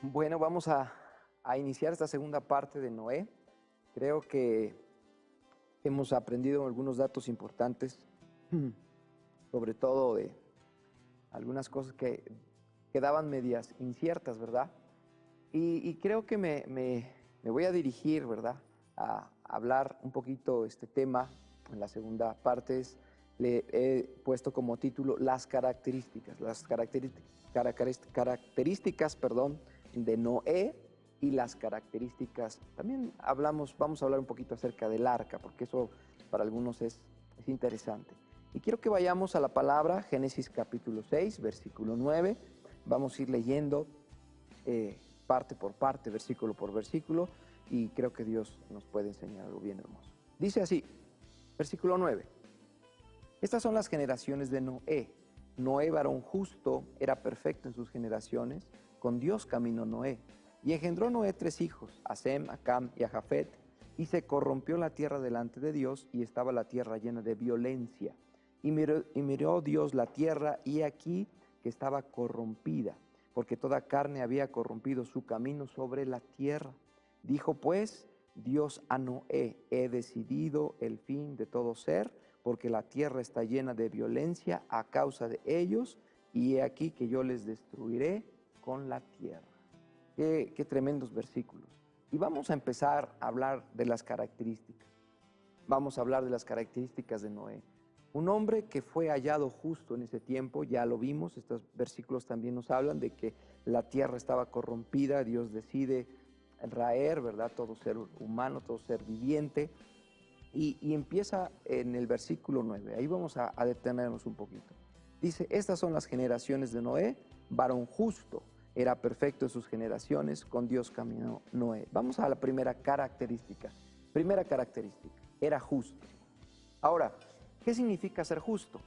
Bueno, vamos a iniciar esta segunda parte de Noé. Creo que hemos aprendido algunos datos importantes, sobre todo de algunas cosas que quedaban medias inciertas, ¿verdad? Y creo que me voy a dirigir, ¿verdad?, a hablar un poquito este tema. En la segunda parte le he puesto como título las características, perdón, de Noé y las características. También vamos a hablar un poquito acerca del arca, porque eso para algunos es interesante. Y quiero que vayamos a la palabra Génesis capítulo 6, versículo 9. Vamos a ir leyendo parte por parte, versículo por versículo, y creo que Dios nos puede enseñar algo bien hermoso. Dice así, versículo 9. Estas son las generaciones de Noé. Noé, varón justo, era perfecto en sus generaciones. Con Dios caminó Noé. Y engendró Noé 3 hijos, a Sem, a Cam y a Jafet. Y se corrompió la tierra delante de Dios, y estaba la tierra llena de violencia. Y miró Dios la tierra, y aquí que estaba corrompida, porque toda carne había corrompido su camino sobre la tierra. Dijo pues Dios a Noé: he decidido el fin de todo ser, porque la tierra está llena de violencia a causa de ellos, y he aquí que yo les destruiré con la tierra. Qué tremendos versículos. Y vamos a empezar a hablar de las características. Vamos a hablar de las características de Noé. Un hombre que fue hallado justo en ese tiempo, ya lo vimos, estos versículos también nos hablan de que la tierra estaba corrompida, Dios decide raer, ¿verdad?, todo ser humano, todo ser viviente, y empieza en el versículo 9, ahí vamos a detenernos un poquito. Dice, estas son las generaciones de Noé, varón justo, era perfecto en sus generaciones, con Dios caminó Noé. Vamos a la primera característica. Primera característica, era justo. Ahora, ¿qué significa ser justo?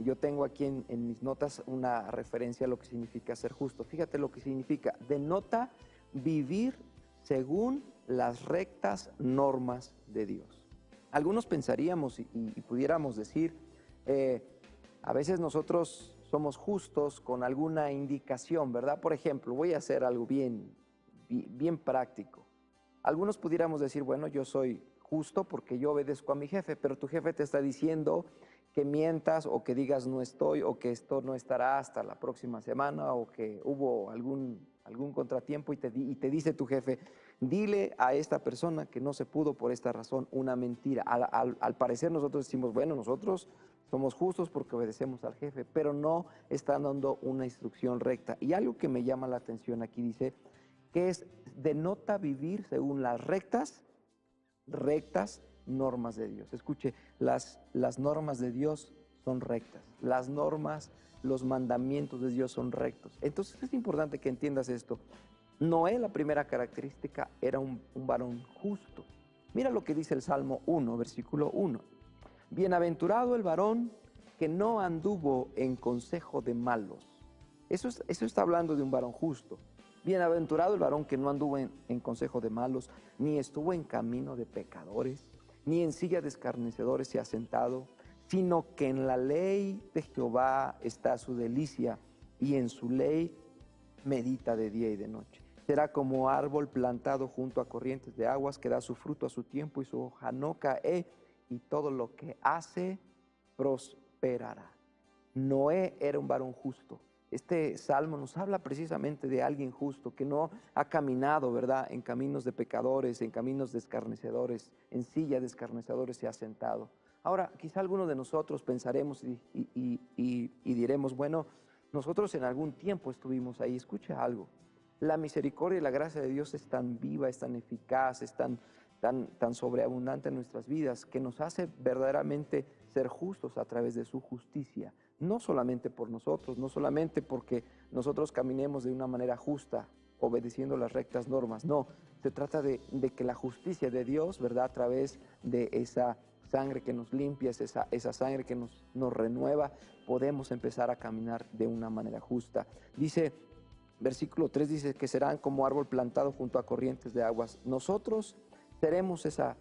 Yo tengo aquí en mis notas una referencia a lo que significa ser justo. Fíjate lo que significa. Denota vivir según las rectas normas de Dios. Algunos pensaríamos y pudiéramos decir, a veces nosotros somos justos con alguna indicación, ¿verdad? Por ejemplo, voy a hacer algo bien práctico. Algunos pudiéramos decir, bueno, yo soy justo porque yo obedezco a mi jefe, pero tu jefe te está diciendo que mientas o que digas no estoy, o que esto no estará hasta la próxima semana, o que hubo algún contratiempo, y te dice tu jefe, dile a esta persona que no se pudo por esta razón, una mentira. Al parecer nosotros decimos, bueno, nosotros somos justos porque obedecemos al jefe, pero no están dando una instrucción recta. Y algo que me llama la atención aquí dice que denota vivir según las rectas normas de Dios. Escuche, las normas de Dios son rectas, las normas, los mandamientos de Dios son rectos. Entonces es importante que entiendas esto. Noé, la primera característica, era un varón justo. Mira lo que dice el Salmo 1, versículo 1. Bienaventurado el varón que no anduvo en consejo de malos. Eso está hablando de un varón justo. Bienaventurado el varón que no anduvo en consejo de malos, ni estuvo en camino de pecadores, ni en silla de escarnecedores se ha sentado, sino que en la ley de Jehová está su delicia, y en su ley medita de día y de noche. Será como árbol plantado junto a corrientes de aguas, que da su fruto a su tiempo y su hoja no cae, y todo lo que hace prosperará. Noé era un varón justo. Este salmo nos habla precisamente de alguien justo que no ha caminado, ¿verdad?, en caminos de pecadores, en caminos de escarnecedores, en silla de escarnecedores se ha sentado. Ahora, quizá alguno de nosotros pensaremos y diremos, bueno, nosotros en algún tiempo estuvimos ahí. Escucha algo. La misericordia y la gracia de Dios es tan viva, es tan eficaz, es tan sobreabundante en nuestras vidas, que nos hace verdaderamente ser justos a través de su justicia. No solamente por nosotros, no solamente porque nosotros caminemos de una manera justa, obedeciendo las rectas normas. No, se trata de que la justicia de Dios, ¿verdad?, a través de esa sangre que nos limpia, esa sangre que nos renueva, podemos empezar a caminar de una manera justa. Dice, versículo 3 dice que serán como árbol plantado junto a corrientes de aguas. Nosotros seremos ese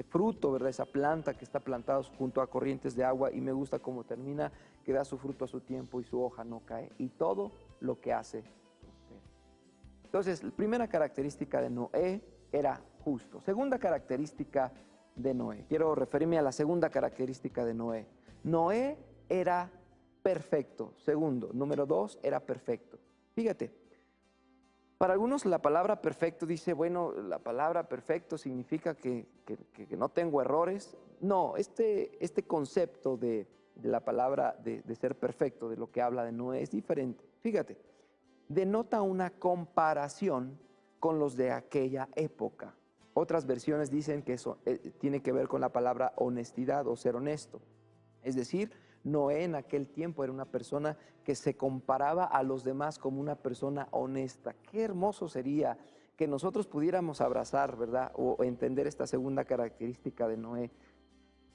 fruto, ¿verdad?, esa planta que está plantada junto a corrientes de agua. Y me gusta cómo termina, que da su fruto a su tiempo y su hoja no cae, y todo lo que hace prospera. Entonces, la primera característica de Noé era justo. Segunda característica de Noé. Quiero referirme a la segunda característica de Noé. Noé era perfecto. Segundo, número 2, era perfecto. Fíjate, para algunos la palabra perfecto dice, bueno, la palabra perfecto significa que no tengo errores. No, este concepto de la palabra de ser perfecto, de lo que habla de Noé, es diferente. Fíjate, denota una comparación con los de aquella época. Otras versiones dicen que eso tiene que ver con la palabra honestidad o ser honesto. Es decir, Noé en aquel tiempo era una persona que se comparaba a los demás como una persona honesta. Qué hermoso sería que nosotros pudiéramos abrazar, ¿verdad? O entender esta segunda característica de Noé.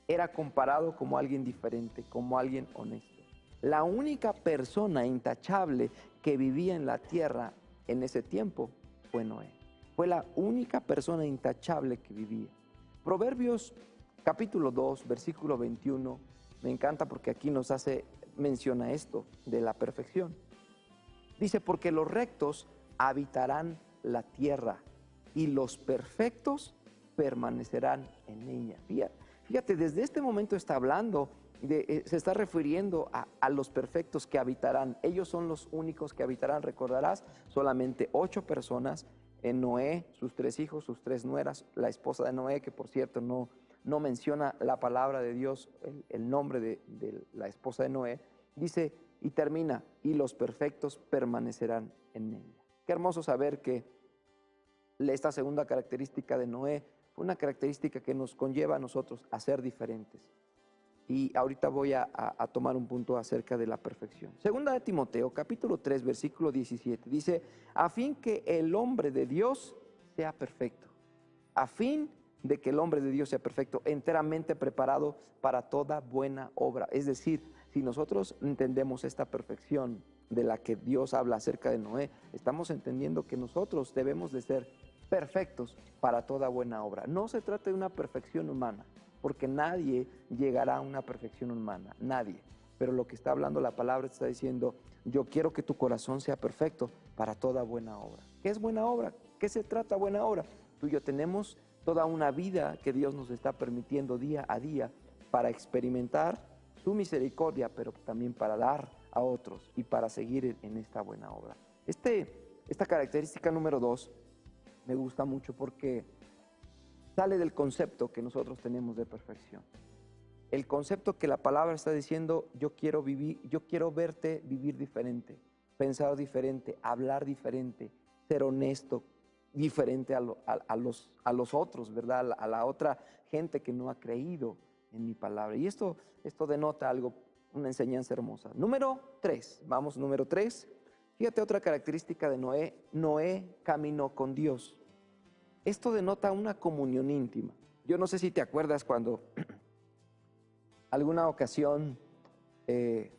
Era comparado como alguien diferente, como alguien honesto. La única persona intachable que vivía en la tierra en ese tiempo fue Noé. Fue la única persona intachable que vivía. Proverbios capítulo 2, versículo 21, me encanta porque aquí menciona esto de la perfección. Dice, porque los rectos habitarán la tierra y los perfectos permanecerán en ella. Fíjate, desde este momento está hablando, se está refiriendo a los perfectos que habitarán. Ellos son los únicos que habitarán. Recordarás, solamente 8 personas, en Noé, sus 3 hijos, sus 3 nueras, la esposa de Noé, que por cierto no menciona la palabra de Dios, el nombre de la esposa de Noé, dice y termina, y los perfectos permanecerán en ella. Qué hermoso saber que esta segunda característica de Noé fue una característica que nos conlleva a nosotros a ser diferentes. Y ahorita voy a tomar un punto acerca de la perfección. Segunda de Timoteo, capítulo 3, versículo 17, dice, a fin que el hombre de Dios sea perfecto, a fin de que el hombre de Dios sea perfecto, enteramente preparado para toda buena obra. Es decir, si nosotros entendemos esta perfección de la que Dios habla acerca de Noé, estamos entendiendo que nosotros debemos de ser perfectos para toda buena obra. No se trata de una perfección humana, porque nadie llegará a una perfección humana, nadie. Pero lo que está hablando la palabra está diciendo, yo quiero que tu corazón sea perfecto para toda buena obra. ¿Qué es buena obra? ¿Qué se trata buena obra? Tú y yo tenemos toda una vida que Dios nos está permitiendo día a día para experimentar su misericordia, pero también para dar a otros y para seguir en esta buena obra. Esta característica número 2 me gusta mucho porque sale del concepto que nosotros tenemos de perfección. El concepto que la palabra está diciendo, yo quiero verte vivir diferente, pensar diferente, hablar diferente, ser honesto, diferente a los otros, ¿verdad? A la otra gente que no ha creído en mi palabra. Y esto denota algo, una enseñanza hermosa. Número 3, vamos, número 3. Fíjate otra característica de Noé. Noé caminó con Dios. Esto denota una comunión íntima. Yo no sé si te acuerdas cuando alguna ocasión he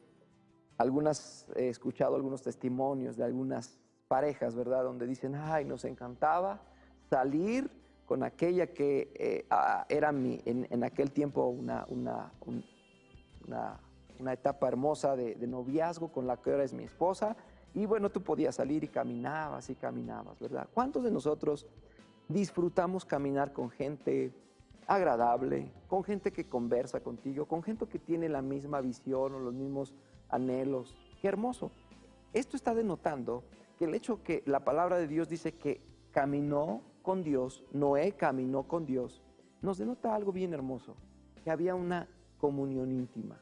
escuchado algunos testimonios de algunas parejas, ¿verdad? Donde dicen, ay, nos encantaba salir con aquella que era en aquel tiempo una etapa hermosa de noviazgo, con la que ahora es mi esposa. Y bueno, tú podías salir y caminabas, ¿verdad? ¿Cuántos de nosotros disfrutamos caminar con gente agradable, con gente que conversa contigo, con gente que tiene la misma visión o los mismos anhelos? ¡Qué hermoso! Esto está denotando que el hecho que la palabra de Dios dice que caminó con Dios, Noé caminó con Dios, nos denota algo bien hermoso, que había una comunión íntima,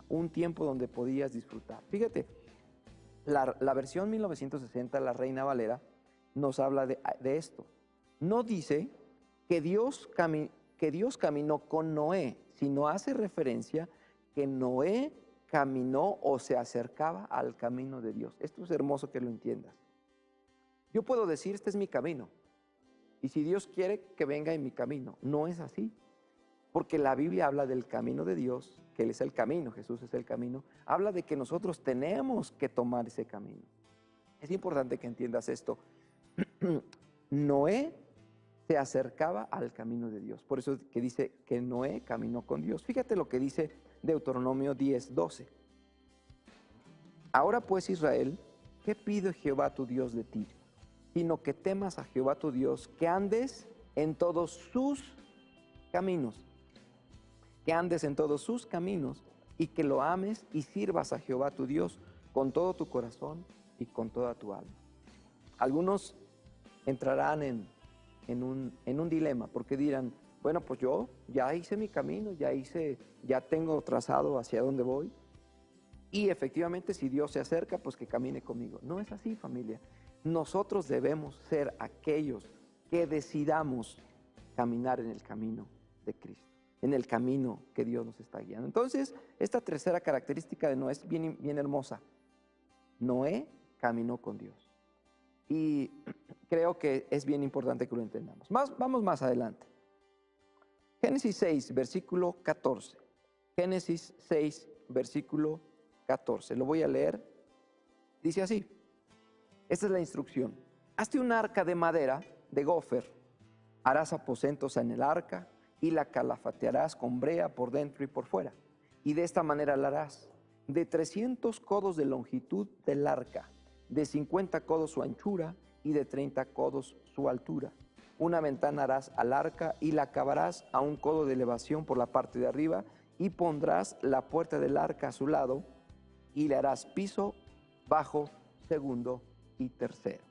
un tiempo donde podías disfrutar. Fíjate, la versión 1960, la Reina Valera, nos habla de esto. No dice que Dios caminó con Noé, sino hace referencia que Noé caminó o se acercaba al camino de Dios. Esto es hermoso que lo entiendas. Yo puedo decir, este es mi camino, y si Dios quiere que venga en mi camino, no es así, porque la Biblia habla del camino de Dios, que Él es el camino, Jesús es el camino, habla de que nosotros tenemos que tomar ese camino. Es importante que entiendas esto. Noé se acercaba al camino de Dios. Por eso que dice que Noé caminó con Dios. Fíjate lo que dice Deuteronomio 10:12. Ahora pues, Israel, ¿qué pide Jehová tu Dios de ti? Sino que temas a Jehová tu Dios, que andes en todos sus caminos, que andes en todos sus caminos y que lo ames y sirvas a Jehová tu Dios con todo tu corazón y con toda tu alma. Algunos entrarán en un dilema porque dirán, bueno, pues yo ya hice mi camino, ya tengo trazado hacia dónde voy y efectivamente si Dios se acerca, pues que camine conmigo. No es así, familia. Nosotros debemos ser aquellos que decidamos caminar en el camino de Cristo, en el camino que Dios nos está guiando. Entonces, esta tercera característica de Noé es bien, bien hermosa. Noé caminó con Dios. Y creo que es bien importante que lo entendamos. Vamos más adelante. Génesis 6, versículo 14. Génesis 6, versículo 14. Lo voy a leer. Dice así. Esta es la instrucción. Hazte un arca de madera de gofer. Harás aposentos en el arca y la calafatearás con brea por dentro y por fuera. Y de esta manera la harás. De 300 codos de longitud del arca, de 50 codos su anchura y de 30 codos su altura. Una ventana harás al arca y la acabarás a un codo de elevación por la parte de arriba y pondrás la puerta del arca a su lado y le harás piso, bajo, segundo y tercero.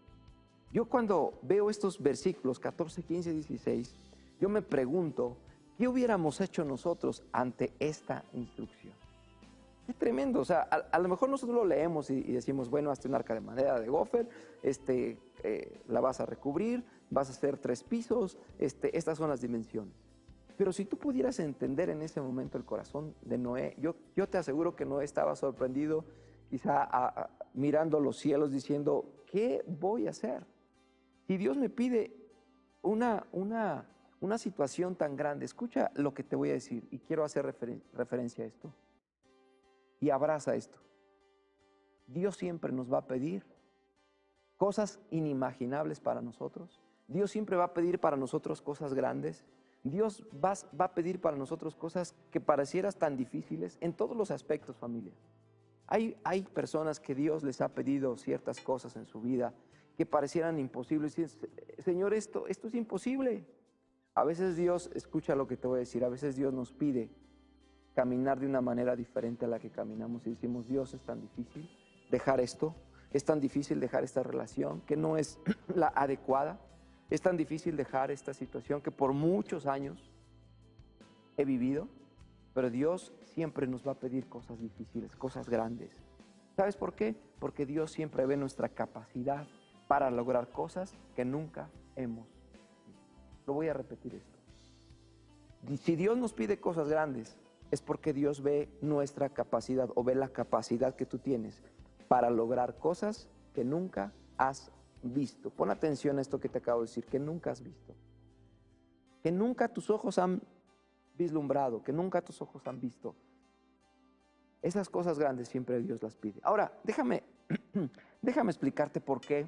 Yo cuando veo estos versículos 14, 15, 16, yo me pregunto, ¿qué hubiéramos hecho nosotros ante esta instrucción? Qué tremendo, o sea, a lo mejor nosotros lo leemos y decimos, bueno, hazte un arca de madera de gofer, la vas a recubrir, vas a hacer 3 pisos, estas son las dimensiones. Pero si tú pudieras entender en ese momento el corazón de Noé, yo te aseguro que Noé estaba sorprendido, quizá mirando los cielos diciendo, ¿qué voy a hacer? Si Dios me pide una situación tan grande, escucha lo que te voy a decir y quiero hacer referencia a esto. Y abraza esto. Dios siempre nos va a pedir cosas inimaginables para nosotros. Dios siempre va a pedir para nosotros cosas grandes. Dios va a pedir para nosotros cosas que parecieran tan difíciles en todos los aspectos, familia. Hay personas que Dios les ha pedido ciertas cosas en su vida que parecieran imposibles. Señor, esto es imposible. A veces Dios, escucha lo que te voy a decir, a veces Dios nos pide caminar de una manera diferente a la que caminamos y decimos, Dios, es tan difícil dejar esto, es tan difícil dejar esta relación que no es la adecuada, es tan difícil dejar esta situación que por muchos años he vivido, pero Dios siempre nos va a pedir cosas difíciles, cosas grandes. ¿Sabes por qué? Porque Dios siempre ve nuestra capacidad para lograr cosas que nunca hemos visto. Lo voy a repetir esto. Si Dios nos pide cosas grandes, es porque Dios ve nuestra capacidad o ve la capacidad que tú tienes para lograr cosas que nunca has visto. Pon atención a esto que te acabo de decir, que nunca has visto. Que nunca tus ojos han vislumbrado, que nunca tus ojos han visto. Esas cosas grandes siempre Dios las pide. Ahora, déjame explicarte por qué.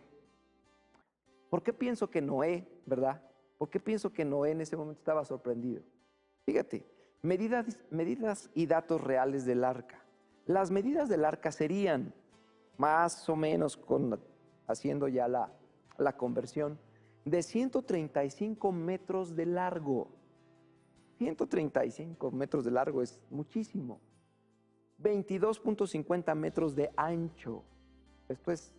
¿Por qué pienso que Noé, verdad? ¿Por qué pienso que Noé en ese momento estaba sorprendido? Fíjate. Medidas y datos reales del arca. Las medidas del arca serían, más o menos haciendo ya la conversión, de 135 metros de largo. 135 metros de largo es muchísimo. 22.50 metros de ancho. Esto es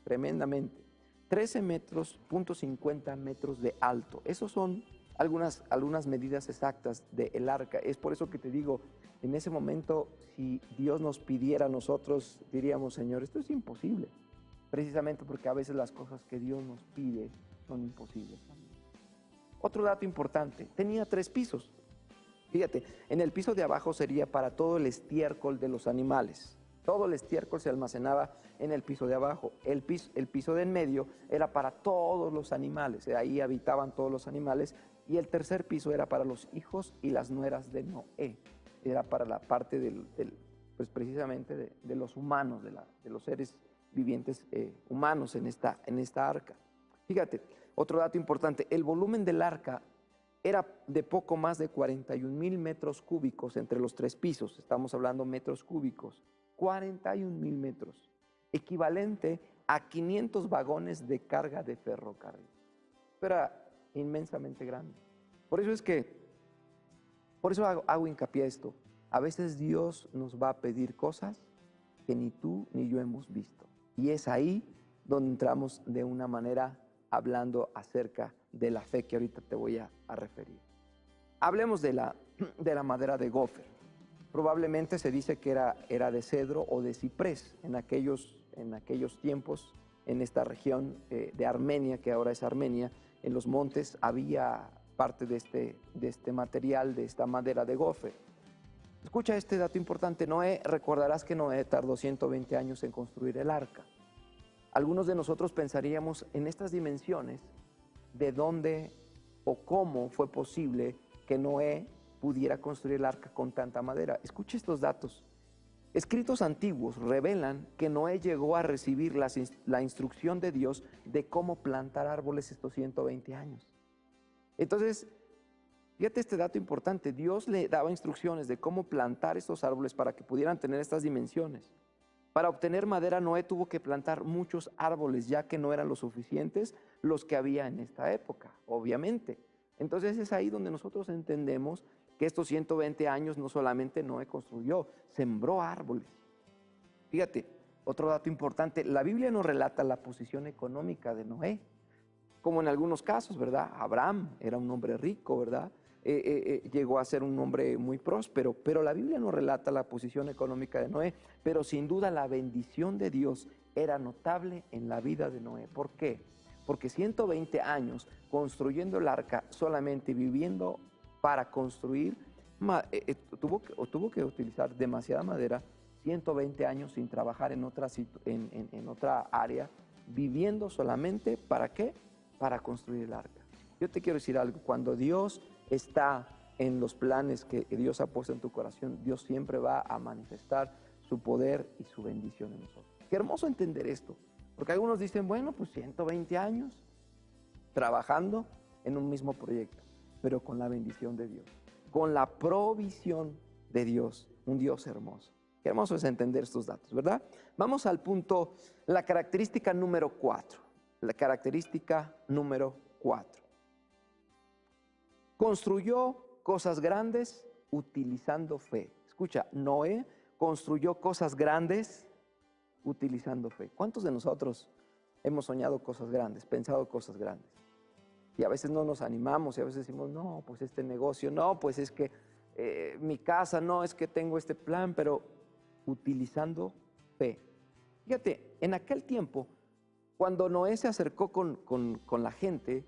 tremendamente. 13.50 metros de alto. Esos son algunas medidas exactas del arca. Es por eso que te digo, en ese momento, si Dios nos pidiera a nosotros, diríamos, Señor, esto es imposible. Precisamente porque a veces las cosas que Dios nos pide son imposibles. Otro dato importante, tenía 3 pisos. Fíjate, en el piso de abajo sería para todo el estiércol de los animales. Todo el estiércol se almacenaba en el piso de abajo. El piso de en medio era para todos los animales. Ahí habitaban todos los animales. Y el tercer piso era para los hijos y las nueras de Noé. Era para la parte pues precisamente de los humanos, de los seres vivientes humanos en esta arca. Fíjate, otro dato importante. El volumen del arca era de poco más de 41,000 metros cúbicos entre los 3 pisos. Estamos hablando metros cúbicos. 41,000 metros. equivalente a 500 vagones de carga de ferrocarril. Era inmensamente grande. Por eso hago hincapié a esto. A veces Dios nos va a pedir cosas que ni tú ni yo hemos visto. Y es ahí donde entramos de una manera hablando acerca de la fe que ahorita te voy a referir. Hablemos de la madera de gofer. Probablemente se dice que era de cedro o de ciprés en aquellos tiempos, en esta región de Armenia, que ahora es Armenia. En los montes había parte de este material, de esta madera de gofer. Escucha este dato importante. Recordarás que Noé tardó 120 años en construir el arca. Algunos de nosotros pensaríamos en estas dimensiones, de dónde o cómo fue posible que Noé pudiera construir el arca con tanta madera. Escuche estos datos. Escritos antiguos revelan que Noé llegó a recibir la instrucción de Dios de cómo plantar árboles estos 120 años. Entonces, fíjate este dato importante. Dios le daba instrucciones de cómo plantar estos árboles para que pudieran tener estas dimensiones. Para obtener madera, Noé tuvo que plantar muchos árboles, ya que no eran los suficientes los que había en esta época, obviamente. Entonces es ahí donde nosotros entendemos que estos 120 años no solamente Noé construyó, sembró árboles. Fíjate, otro dato importante, la Biblia no relata la posición económica de Noé, como en algunos casos, ¿verdad? Abraham era un hombre rico, ¿verdad? Llegó a ser un hombre muy próspero, pero la Biblia no relata la posición económica de Noé, pero sin duda la bendición de Dios era notable en la vida de Noé. ¿Por qué? Porque 120 años construyendo el arca, solamente viviendo para construir, tuvo que utilizar demasiada madera, 120 años sin trabajar en otra área, viviendo solamente, ¿para qué? Para construir el arca. Yo te quiero decir algo, cuando Dios está en los planes que Dios ha puesto en tu corazón, Dios siempre va a manifestar su poder y su bendición en nosotros. Qué hermoso entender esto, porque algunos dicen, bueno, pues 120 años trabajando en un mismo proyecto, pero con la bendición de Dios, con la provisión de Dios, un Dios hermoso. Qué hermoso es entender estos datos, ¿verdad? Vamos al punto, la característica número 4. La característica número 4. Construyó cosas grandes utilizando fe. Escucha, Noé construyó cosas grandes utilizando fe. ¿Cuántos de nosotros hemos soñado cosas grandes, pensado cosas grandes? Y a veces no nos animamos y a veces decimos, no, pues este negocio, no, pues es que mi casa, no, es que tengo este plan, pero utilizando fe. Fíjate, en aquel tiempo, cuando Noé se acercó con la gente,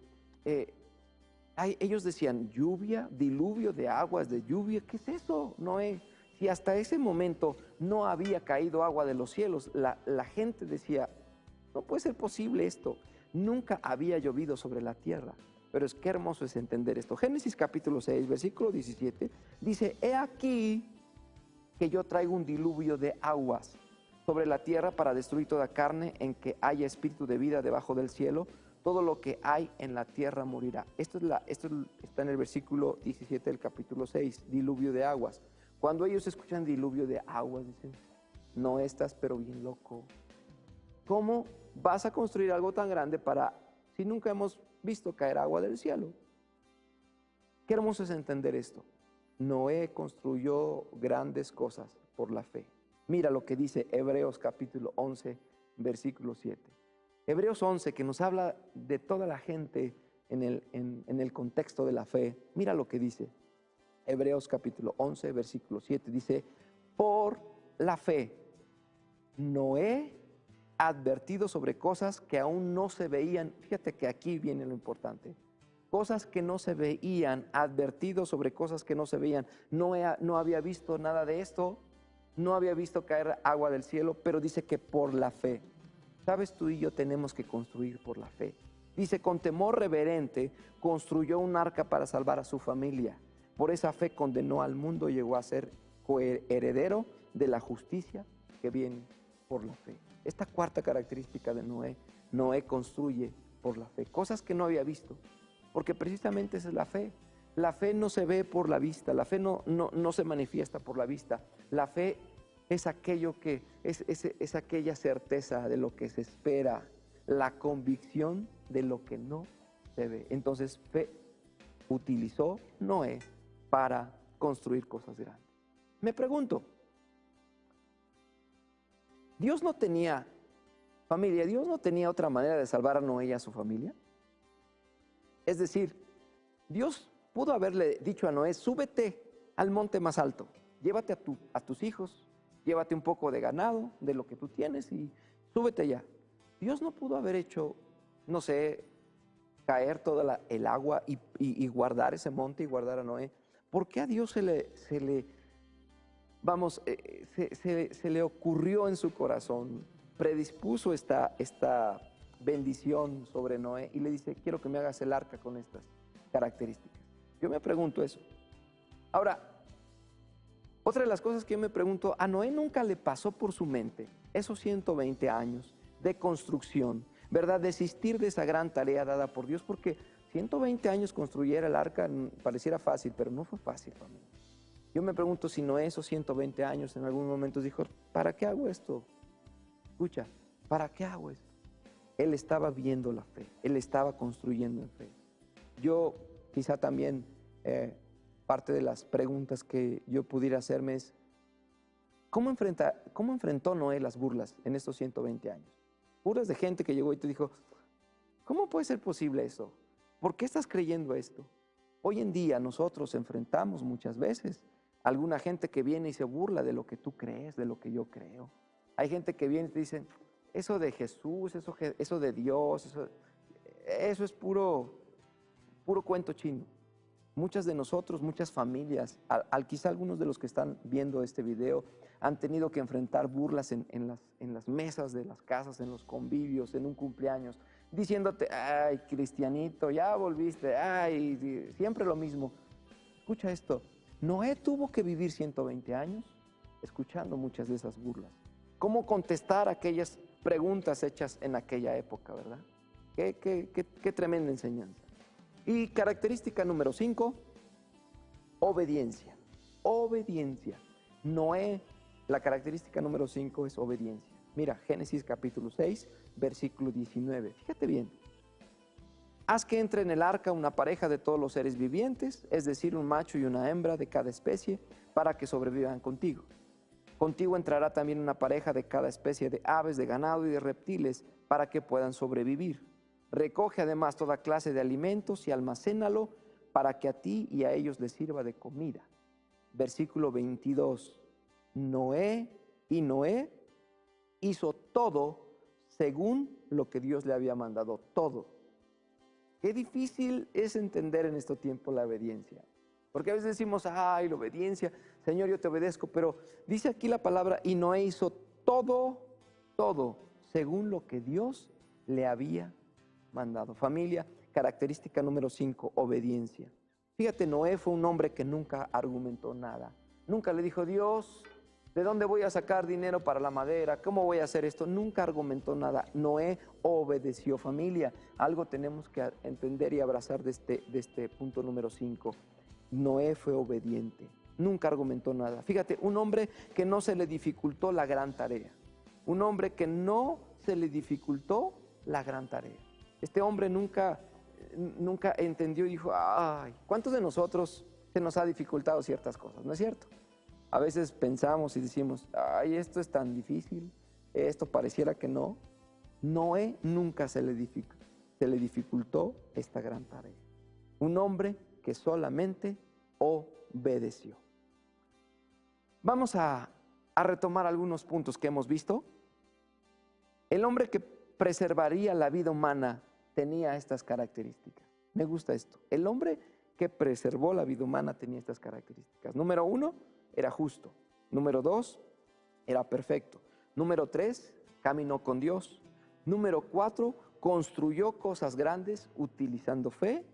ellos decían, lluvia, diluvio de aguas de lluvia, ¿qué es eso, Noé? Si hasta ese momento no había caído agua de los cielos, la gente decía, no puede ser posible esto, nunca había llovido sobre la tierra. Pero es que hermoso es entender esto. Génesis capítulo 6, versículo 17, dice, he aquí que yo traigo un diluvio de aguas sobre la tierra para destruir toda carne en que haya espíritu de vida debajo del cielo. Todo lo que hay en la tierra morirá. Esto está en el versículo 17 del capítulo 6, diluvio de aguas. Cuando ellos escuchan diluvio de aguas, dicen, no estás pero bien loco. ¿Cómo vas a construir algo tan grande si nunca hemos visto caer agua del cielo? Qué hermoso es entender esto. Noé construyó grandes cosas por la fe. Mira lo que dice Hebreos capítulo 11, versículo 7. Hebreos 11, que nos habla de toda la gente en el contexto de la fe. Mira lo que dice. Hebreos capítulo 11, versículo 7. Dice, por la fe, Noé advertido sobre cosas que aún no se veían. Fíjate que aquí viene lo importante. Cosas que no se veían, advertido sobre cosas que no se veían. Noé no había visto nada de esto, no había visto caer agua del cielo, pero dice que por la fe. ¿Sabes? Tú y yo tenemos que construir por la fe. Dice, con temor reverente, construyó un arca para salvar a su familia. Por esa fe condenó al mundo y llegó a ser coheredero de la justicia que viene por la fe. Esta cuarta característica de Noé, Noé construye por la fe, cosas que no había visto, porque precisamente esa es la fe. La fe no se ve por la vista, la fe no se manifiesta por la vista. La fe es aquello que es aquella certeza de lo que se espera, la convicción de lo que no se ve. Entonces, fe utilizó Noé para construir cosas grandes. Me pregunto, Dios no tenía familia, Dios no tenía otra manera de salvar a Noé y a su familia. Es decir, Dios pudo haberle dicho a Noé, súbete al monte más alto, llévate a tus hijos, llévate un poco de ganado, de lo que tú tienes y súbete allá. Dios no pudo haber hecho, no sé, caer toda el agua y guardar ese monte y guardar a Noé. ¿Por qué a Dios se le ocurrió en su corazón, predispuso esta bendición sobre Noé y le dice, quiero que me hagas el arca con estas características? Yo me pregunto eso. Ahora, otra de las cosas que yo me pregunto, a Noé nunca le pasó por su mente esos 120 años de construcción, ¿verdad? Desistir de esa gran tarea dada por Dios, porque 120 años construir el arca pareciera fácil, pero no fue fácil para mí. Yo me pregunto si Noé esos 120 años en algún momento dijo, ¿para qué hago esto? Escucha, ¿para qué hago esto? Él estaba viendo la fe, él estaba construyendo en fe. Yo quizá también, parte de las preguntas que yo pudiera hacerme es, ¿cómo enfrentó Noé las burlas en estos 120 años? Burlas de gente que llegó y te dijo, ¿cómo puede ser posible eso? ¿Por qué estás creyendo esto? Hoy en día nosotros enfrentamos muchas veces a alguna gente que viene y se burla de lo que tú crees, de lo que yo creo. Hay gente que viene y te dice, eso de Jesús, eso de Dios, eso es puro cuento chino. Muchas de nosotros, muchas familias, quizá algunos de los que están viendo este video, han tenido que enfrentar burlas en las mesas de las casas, en los convivios, en un cumpleaños, diciéndote, ay, cristianito, ya volviste, ay, siempre lo mismo. Escucha esto, Noé tuvo que vivir 120 años escuchando muchas de esas burlas. ¿Cómo contestar aquellas preguntas hechas en aquella época, verdad? Qué tremenda enseñanza. Y característica número 5, obediencia. Obediencia. Noé, la característica número 5 es obediencia. Mira, Génesis capítulo 6, versículo 19. Fíjate bien. Haz que entre en el arca una pareja de todos los seres vivientes, es decir, un macho y una hembra de cada especie, para que sobrevivan contigo. Contigo entrará también una pareja de cada especie de aves, de ganado y de reptiles, para que puedan sobrevivir. Recoge además toda clase de alimentos y almacénalo para que a ti y a ellos les sirva de comida. Versículo 22. Noé hizo todo según lo que Dios le había mandado, todo. Qué difícil es entender en este tiempo la obediencia. Porque a veces decimos, ay, la obediencia, Señor, yo te obedezco, pero dice aquí la palabra, y Noé hizo todo, según lo que Dios le había mandado. Familia, característica número 5, obediencia. Fíjate, Noé fue un hombre que nunca argumentó nada. Nunca le dijo, Dios, ¿de dónde voy a sacar dinero para la madera? ¿Cómo voy a hacer esto? Nunca argumentó nada. Noé obedeció. Familia, algo tenemos que entender y abrazar de este punto número 5. Noé fue obediente. Nunca argumentó nada. Fíjate, un hombre que no se le dificultó la gran tarea. Un hombre que no se le dificultó la gran tarea. Este hombre nunca entendió y dijo, ay, ¿cuántos de nosotros se nos ha dificultado ciertas cosas? ¿No es cierto? A veces pensamos y decimos, ay, esto es tan difícil, esto pareciera que no. Noé nunca se le dificultó esta gran tarea. Un hombre que solamente obedeció. Vamos a retomar algunos puntos que hemos visto. El hombre que preservaría la vida humana tenía estas características. Me gusta esto. El hombre que preservó la vida humana tenía estas características. Número 1, era justo. Número 2, era perfecto. Número 3, caminó con Dios. Número 4, construyó cosas grandes utilizando fe.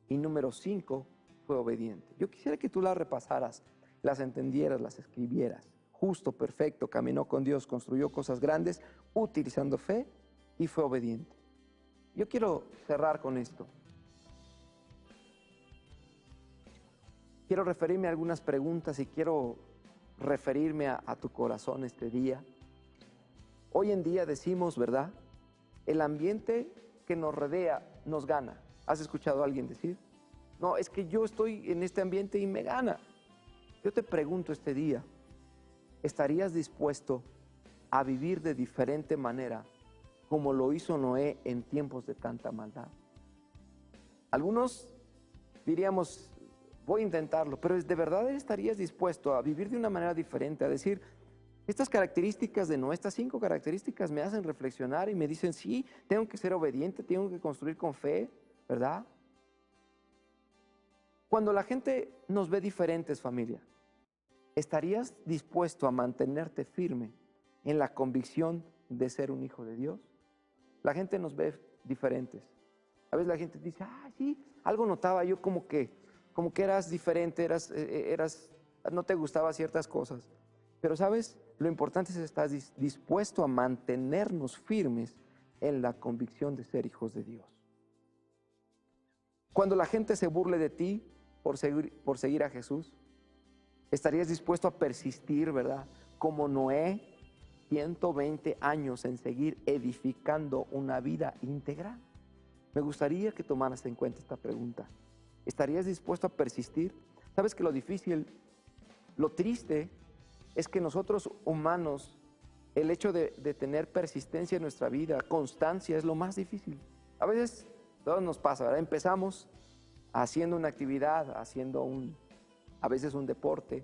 Y número 5, fue obediente. Yo quisiera que tú las repasaras, las entendieras, las escribieras. Justo, perfecto, caminó con Dios, construyó cosas grandes utilizando fe y fue obediente. Yo quiero cerrar con esto. Quiero referirme a algunas preguntas y quiero referirme a tu corazón este día. Hoy en día decimos, ¿verdad? El ambiente que nos rodea nos gana. ¿Has escuchado a alguien decir? No, es que yo estoy en este ambiente y me gana. Yo te pregunto este día, ¿estarías dispuesto a vivir de diferente manera como lo hizo Noé en tiempos de tanta maldad? Algunos diríamos, voy a intentarlo, pero ¿de verdad estarías dispuesto a vivir de una manera diferente? A decir, estas características de Noé, estas 5 características me hacen reflexionar y me dicen, sí, tengo que ser obediente, tengo que construir con fe, ¿verdad? Cuando la gente nos ve diferentes, familia, ¿estarías dispuesto a mantenerte firme en la convicción de ser un hijo de Dios? La gente nos ve diferentes. A veces la gente dice, ah, sí, algo notaba yo como que eras diferente, no te gustaban ciertas cosas. Pero ¿sabes? Lo importante es estar dispuesto a mantenernos firmes en la convicción de ser hijos de Dios. Cuando la gente se burle de ti por seguir a Jesús, ¿estarías dispuesto a persistir, verdad? Como Noé, 120 años en seguir edificando una vida íntegra. Me gustaría que tomaras en cuenta esta pregunta. ¿Estarías dispuesto a persistir? ¿Sabes que lo difícil, lo triste, es que nosotros humanos, el hecho de tener persistencia en nuestra vida, constancia, es lo más difícil? A veces, todo nos pasa, ¿verdad? Empezamos haciendo una actividad, a veces un deporte,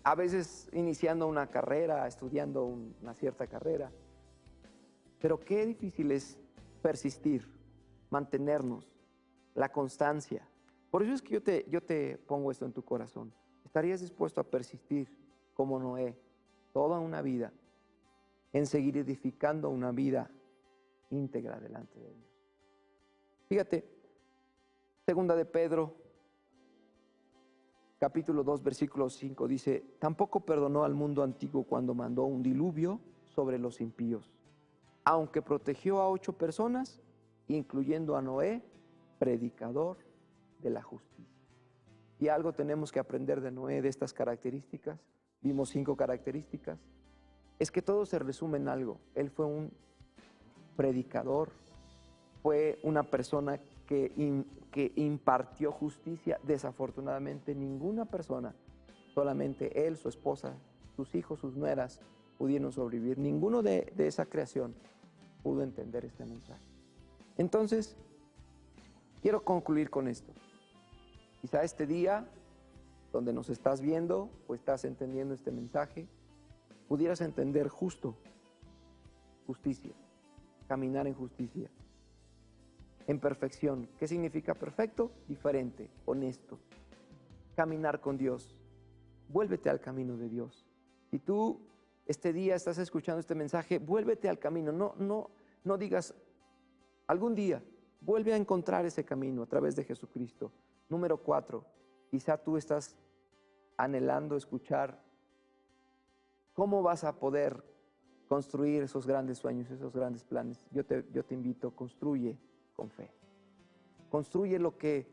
a veces iniciando una carrera, estudiando una cierta carrera. Pero qué difícil es persistir, mantenernos, la constancia. Por eso es que yo te pongo esto en tu corazón. ¿Estarías dispuesto a persistir como Noé toda una vida en seguir edificando una vida íntegra delante de Dios? Fíjate, 2 de Pedro, capítulo 2, versículo 5, dice, tampoco perdonó al mundo antiguo cuando mandó un diluvio sobre los impíos, aunque protegió a 8 personas, incluyendo a Noé, predicador de la justicia. Y algo tenemos que aprender de Noé, de estas características. Vimos 5 características. Es que todo se resume en algo. Él fue un predicador, fue una persona que impartió justicia. Desafortunadamente, ninguna persona, solamente él, su esposa, sus hijos, sus nueras, pudieron sobrevivir. Ninguno de esa creación pudo entender este mensaje. Entonces, quiero concluir con esto. Quizá este día, donde nos estás viendo o estás entendiendo este mensaje, pudieras entender justicia, caminar en justicia, en perfección. ¿Qué significa perfecto? Diferente, honesto. Caminar con Dios. Vuélvete al camino de Dios. Si tú este día estás escuchando este mensaje, vuélvete al camino. No digas, algún día, vuelve a encontrar ese camino a través de Jesucristo. Número 4, quizá tú estás anhelando escuchar cómo vas a poder construir esos grandes sueños, esos grandes planes. Yo te invito, construye con fe. Construye lo que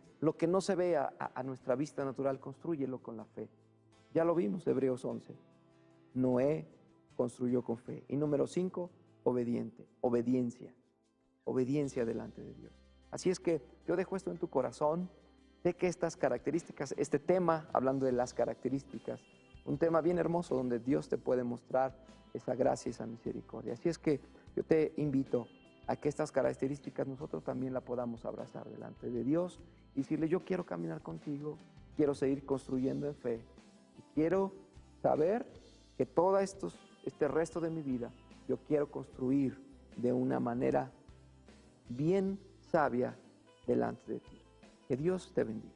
no se ve a nuestra vista natural, construyelo con la fe. Ya lo vimos, Hebreos 11. Noé construyó con fe. Y número 5, obediencia delante de Dios. Así es que yo dejo esto en tu corazón. Sé que estas características, este tema, hablando de las características, un tema bien hermoso donde Dios te puede mostrar esa gracia y esa misericordia. Así es que yo te invito a que estas características nosotros también la podamos abrazar delante de Dios y decirle, yo quiero caminar contigo, quiero seguir construyendo en fe y quiero saber que todo este resto de mi vida yo quiero construir de una manera bien sabia delante de ti. Que Dios te bendiga.